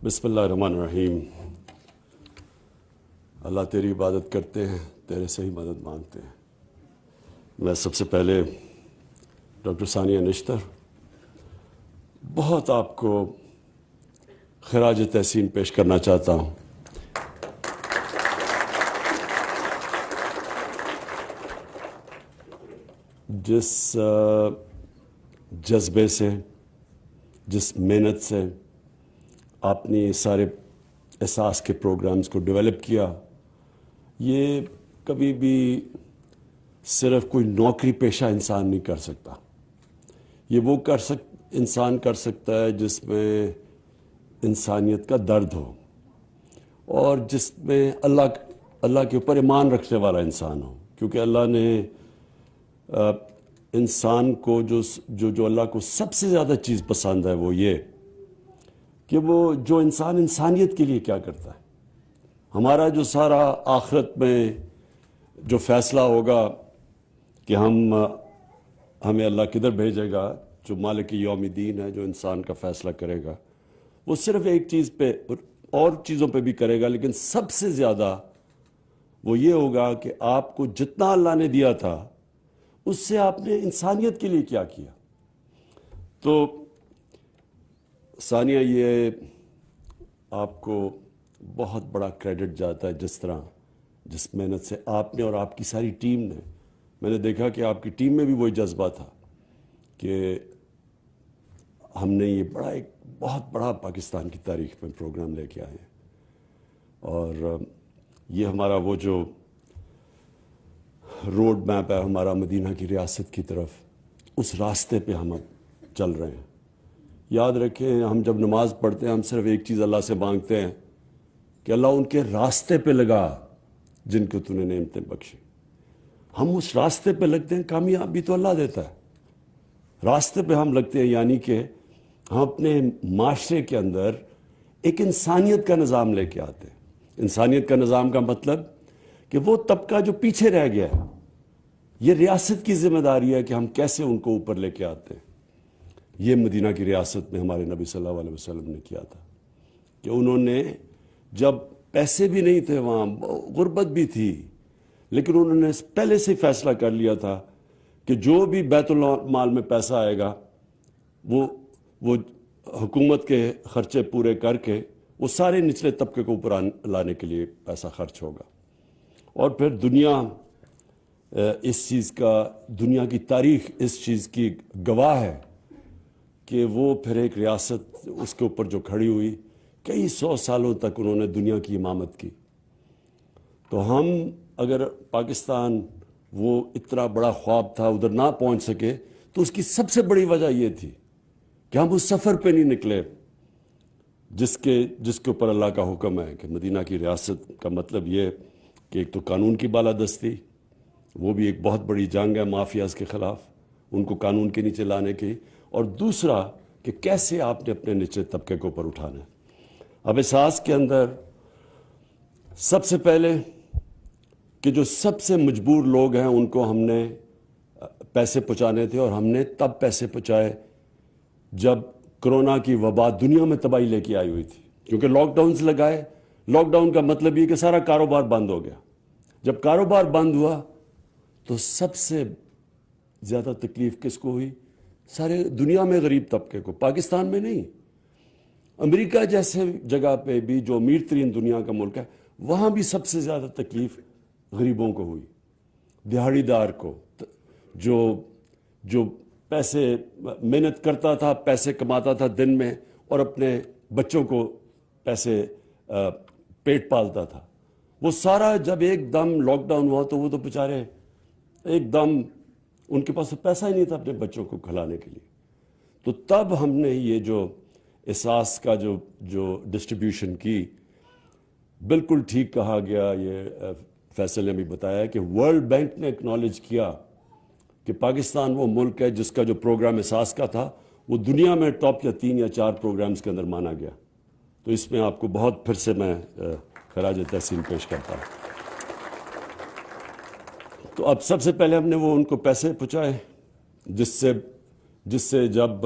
بسم اللہ الرحمن الرحیم۔ اللہ تیری عبادت کرتے ہیں، تیرے سے ہی مدد مانگتے ہیں۔ میں سب سے پہلے ڈاکٹر ثانیہ نشتر بہت آپ کو خراج تحسین پیش کرنا چاہتا ہوں۔ جس جذبے سے، جس محنت سے آپ نے سارے احساس کے پروگرامز کو ڈیولپ کیا، یہ کبھی بھی صرف کوئی نوکری پیشہ انسان نہیں کر سکتا۔ یہ وہ انسان کر سکتا ہے جس میں انسانیت کا درد ہو اور جس میں اللہ کے اوپر ایمان رکھنے والا انسان ہو، کیونکہ اللہ نے انسان کو جو اللہ کو سب سے زیادہ چیز پسند ہے وہ یہ کہ وہ جو انسان انسانیت کے لیے کیا کرتا ہے۔ ہمارا جو سارا آخرت میں جو فیصلہ ہوگا کہ ہمیں اللہ کدھر بھیجے گا، جو مالک یوم الدین ہے، جو انسان کا فیصلہ کرے گا، وہ صرف ایک چیز پہ اور چیزوں پہ بھی کرے گا، لیکن سب سے زیادہ وہ یہ ہوگا کہ آپ کو جتنا اللہ نے دیا تھا اس سے آپ نے انسانیت کے لیے کیا کیا۔ تو ثانیہ، یہ آپ کو بہت بڑا کریڈٹ جاتا ہے، جس محنت سے آپ نے اور آپ کی ساری ٹیم نے، میں نے دیکھا کہ آپ کی ٹیم میں بھی وہی جذبہ تھا کہ ہم نے یہ ایک بہت بڑا پاکستان کی تاریخ میں پروگرام لے کے آئے ہیں، اور یہ ہمارا وہ جو روڈ میپ ہے ہمارا مدینہ کی ریاست کی طرف، اس راستے پہ ہم اب چل رہے ہیں۔ یاد رکھیں، ہم جب نماز پڑھتے ہیں ہم صرف ایک چیز اللہ سے مانگتے ہیں کہ اللہ ان کے راستے پہ لگا جن کو تو نے نعمتیں بخشی۔ ہم اس راستے پہ لگتے ہیں، کامیابی تو اللہ دیتا ہے، راستے پہ ہم لگتے ہیں، یعنی کہ ہم اپنے معاشرے کے اندر ایک انسانیت کا نظام لے کے آتے ہیں۔ انسانیت کا نظام کا مطلب کہ وہ طبقہ جو پیچھے رہ گیا ہے، یہ ریاست کی ذمہ داری ہے کہ ہم کیسے ان کو اوپر لے کے آتے ہیں۔ یہ مدینہ کی ریاست میں ہمارے نبی صلی اللہ علیہ وسلم نے کیا تھا کہ انہوں نے، جب پیسے بھی نہیں تھے، وہاں غربت بھی تھی، لیکن انہوں نے پہلے سے فیصلہ کر لیا تھا کہ جو بھی بیت المال میں پیسہ آئے گا وہ حکومت کے خرچے پورے کر کے وہ سارے نچلے طبقے کو اوپر لانے کے لیے پیسہ خرچ ہوگا۔ اور پھر دنیا دنیا کی تاریخ اس چیز کی گواہ ہے کہ وہ پھر ایک ریاست اس کے اوپر جو کھڑی ہوئی، کئی 100 سالوں تک انہوں نے دنیا کی امامت کی۔ تو ہم اگر پاکستان وہ اتنا بڑا خواب تھا ادھر نہ پہنچ سکے، تو اس کی سب سے بڑی وجہ یہ تھی کہ ہم اس سفر پہ نہیں نکلے جس کے اوپر اللہ کا حکم ہے کہ مدینہ کی ریاست کا مطلب یہ کہ ایک تو قانون کی بالادستی، وہ بھی ایک بہت بڑی جنگ ہے مافیاز کے خلاف، ان کو قانون کے نیچے لانے کی، اور دوسرا کہ کیسے آپ نے اپنے نچلے طبقے کو اوپر اٹھانا ہے۔ اب احساس کے اندر سب سے پہلے کہ جو سب سے مجبور لوگ ہیں ان کو ہم نے پیسے پہنچانے تھے، اور ہم نے تب پیسے پہنچائے جب کرونا کی وبا دنیا میں تباہی لے کے آئی ہوئی تھی، کیونکہ لاک ڈاؤنز لگائے۔ لاک ڈاؤن کا مطلب یہ کہ سارا کاروبار بند ہو گیا۔ جب کاروبار بند ہوا تو سب سے زیادہ تکلیف کس کو ہوئی؟ سارے دنیا میں غریب طبقے کو، پاکستان میں نہیں۔ امریکہ جیسے جگہ پہ بھی جو امیر ترین دنیا کا ملک ہے، وہاں بھی سب سے زیادہ تکلیف غریبوں کو ہوئی، دیہڑی دار کو، جو پیسے محنت کرتا تھا، پیسے کماتا تھا دن میں، اور اپنے بچوں کو پیسے پیٹ پالتا تھا۔ وہ سارا جب ایک دم لاک ڈاؤن ہوا تو وہ تو بیچارے ایک دم ان کے پاس پیسہ ہی نہیں تھا اپنے بچوں کو کھلانے کے لیے۔ تو تب ہم نے یہ جو احساس کا جو ڈسٹریبیوشن کی، بالکل ٹھیک کہا گیا، یہ فیصل نے بھی بتایا کہ ورلڈ بینک نے اکنالج کیا کہ پاکستان وہ ملک ہے جس کا جو پروگرام احساس کا تھا وہ دنیا میں ٹاپ یا 3 یا 4 پروگرامز کے اندر مانا گیا۔ تو اس میں آپ کو بہت پھر سے میں خراج تحسین پیش کرتا ہوں۔ تو اب سب سے پہلے ہم نے وہ ان کو پیسے پہنچائے، جس سے جب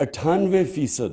98%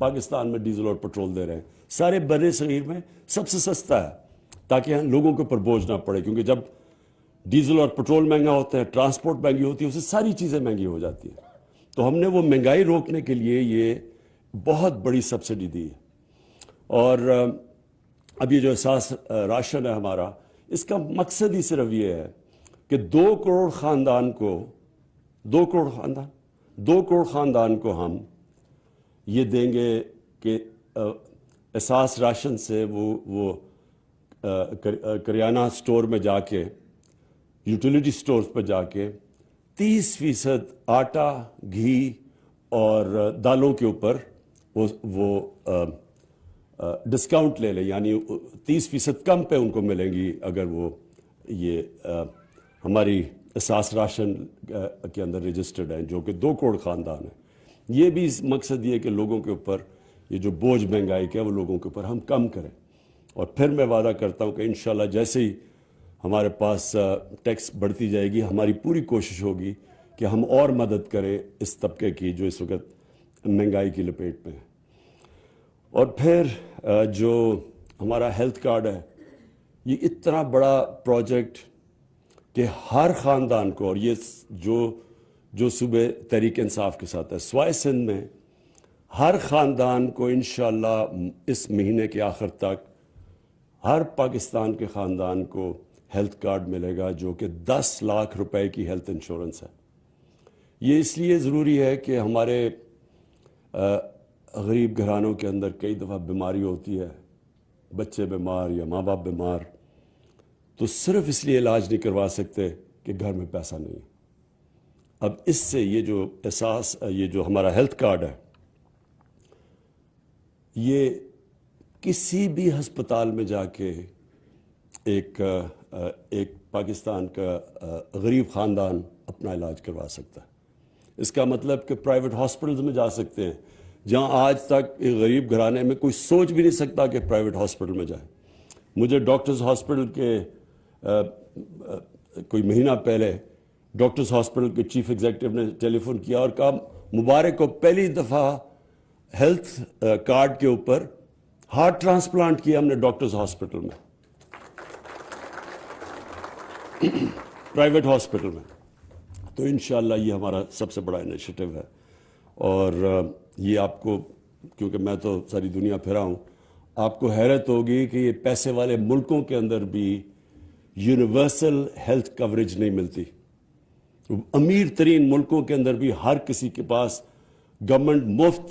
پاکستان میں ڈیزل اور پٹرول دے رہے ہیں، سارے بر صغیر میں سب سے سستا ہے، تاکہ لوگوں کے اوپر بوجھ نہ پڑے، کیونکہ جب ڈیزل اور پٹرول مہنگا ہوتا ہے، ٹرانسپورٹ مہنگی ہوتی ہے، اس سے ساری چیزیں مہنگی ہو جاتی ہیں۔ تو ہم نے وہ مہنگائی روکنے کے لیے یہ بہت بڑی سبسڈی دی ہے۔ اور اب یہ جو احساس راشن ہے ہمارا، اس کا مقصد ہی صرف یہ ہے کہ 2 کروڑ خاندان کو ہم یہ دیں گے کہ احساس راشن سے وہ کریانہ سٹور میں جا کے، یوٹیلیٹی سٹورز پہ جا کے 30% آٹا، گھی اور دالوں کے اوپر وہ ڈسکاؤنٹ لے لیں، یعنی 30% کم پہ ان کو ملیں گی اگر وہ یہ ہماری احساس راشن کے اندر رجسٹرڈ ہیں، جو کہ 2 کروڑ خاندان ہیں۔ یہ بھی مقصد یہ ہے کہ لوگوں کے اوپر یہ جو بوجھ مہنگائی کا ہے وہ لوگوں کے اوپر ہم کم کریں۔ اور پھر میں وعدہ کرتا ہوں کہ انشاءاللہ جیسے ہی ہمارے پاس ٹیکس بڑھتی جائے گی، ہماری پوری کوشش ہوگی کہ ہم اور مدد کریں اس طبقے کی جو اس وقت مہنگائی کی لپیٹ میں ہے۔ اور پھر جو ہمارا ہیلتھ کارڈ ہے، یہ اتنا بڑا پروجیکٹ کہ ہر خاندان کو، اور یہ جو صوبے تحریک انصاف کے ساتھ ہے، سوائے سندھ میں ہر خاندان کو انشاءاللہ اس مہینے کے آخر تک ہر پاکستان کے خاندان کو ہیلتھ کارڈ ملے گا، جو کہ 10 لاکھ روپے کی ہیلتھ انشورنس ہے۔ یہ اس لیے ضروری ہے کہ ہمارے غریب گھرانوں کے اندر کئی دفعہ بیماری ہوتی ہے، بچے بیمار یا ماں باپ بیمار، تو صرف اس لیے علاج نہیں کروا سکتے کہ گھر میں پیسہ نہیں ہے۔ اب اس سے یہ جو ہمارا ہیلتھ کارڈ ہے، یہ کسی بھی ہسپتال میں جا کے ایک پاکستان کا غریب خاندان اپنا علاج کروا سکتا ہے۔ اس کا مطلب کہ پرائیویٹ ہاسپٹلز میں جا سکتے ہیں، جہاں آج تک ایک غریب گھرانے میں کوئی سوچ بھی نہیں سکتا کہ پرائیویٹ ہاسپٹل میں جائے۔ مجھے ڈاکٹرز ہاسپٹل کے کوئی مہینہ پہلے ڈاکٹرز ہاسپٹل کے چیف ایگزیکٹو نے ٹیلی فون کیا اور کہا مبارک کو پہلی دفعہ ہیلتھ کارڈ کے اوپر ہارٹ ٹرانسپلانٹ کیا ہم نے ڈاکٹرز ہاسپٹل میں، پرائیویٹ ہاسپٹل میں۔ تو انشاءاللہ یہ ہمارا سب سے بڑا انیشیٹو ہے۔ اور یہ آپ کو، کیونکہ میں تو ساری دنیا پھرا ہوں، آپ کو حیرت ہوگی کہ یہ پیسے والے ملکوں کے اندر بھی یونیورسل ہیلتھ کوریج نہیں ملتی۔ امیر ترین ملکوں کے اندر بھی ہر کسی کے پاس گورنمنٹ مفت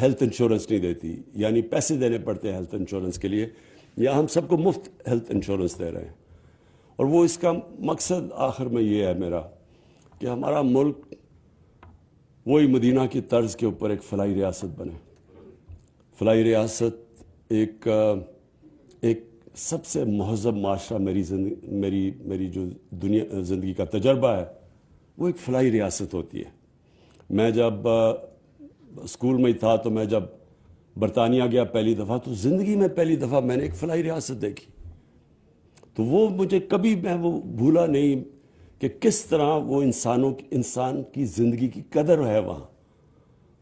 ہیلتھ انشورنس نہیں دیتی، یعنی پیسے دینے پڑتے ہیں ہیلتھ انشورنس کے لیے۔ یا ہم سب کو مفت ہیلتھ انشورنس دے رہے ہیں۔ اور وہ اس کا مقصد آخر میں یہ ہے میرا کہ ہمارا ملک وہی مدینہ کی طرز کے اوپر ایک فلاحی ریاست بنے۔ فلاحی ریاست ایک سب سے مہذب معاشرہ، میری جو زندگی کا تجربہ ہے وہ ایک فلاحی ریاست ہوتی ہے۔ میں جب اسکول میں تھا تو میں جب برطانیہ گیا پہلی دفعہ، تو زندگی میں پہلی دفعہ میں نے ایک فلاحی ریاست دیکھی۔ تو وہ مجھے کبھی میں وہ بھولا نہیں کہ کس طرح وہ انسان کی زندگی کی قدر ہے وہاں،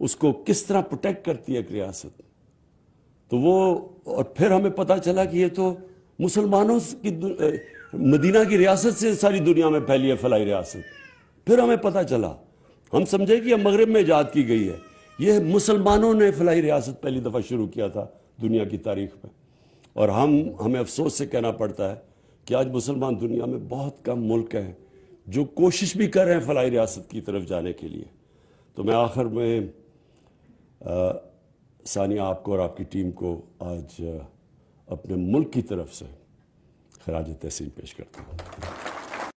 اس کو کس طرح پروٹیکٹ کرتی ہے ایک ریاست۔ تو وہ، اور پھر ہمیں پتہ چلا کہ یہ تو مسلمانوں کی مدینہ کی ریاست سے ساری دنیا میں پھیلی ہے فلاحی ریاست۔ پھر ہمیں پتہ چلا، ہم سمجھے کہ یہ مغرب میں ایجاد کی گئی ہے، یہ مسلمانوں نے فلاحی ریاست پہلی دفعہ شروع کیا تھا دنیا کی تاریخ میں۔ اور ہمیں افسوس سے کہنا پڑتا ہے کہ آج مسلمان دنیا میں بہت کم ملک ہیں جو کوشش بھی کر رہے ہیں فلاحی ریاست کی طرف جانے کے لیے۔ تو میں آخر میں ثانیہ آپ کو اور آپ کی ٹیم کو آج اپنے ملک کی طرف سے خراج تحسین پیش کرتا ہوں۔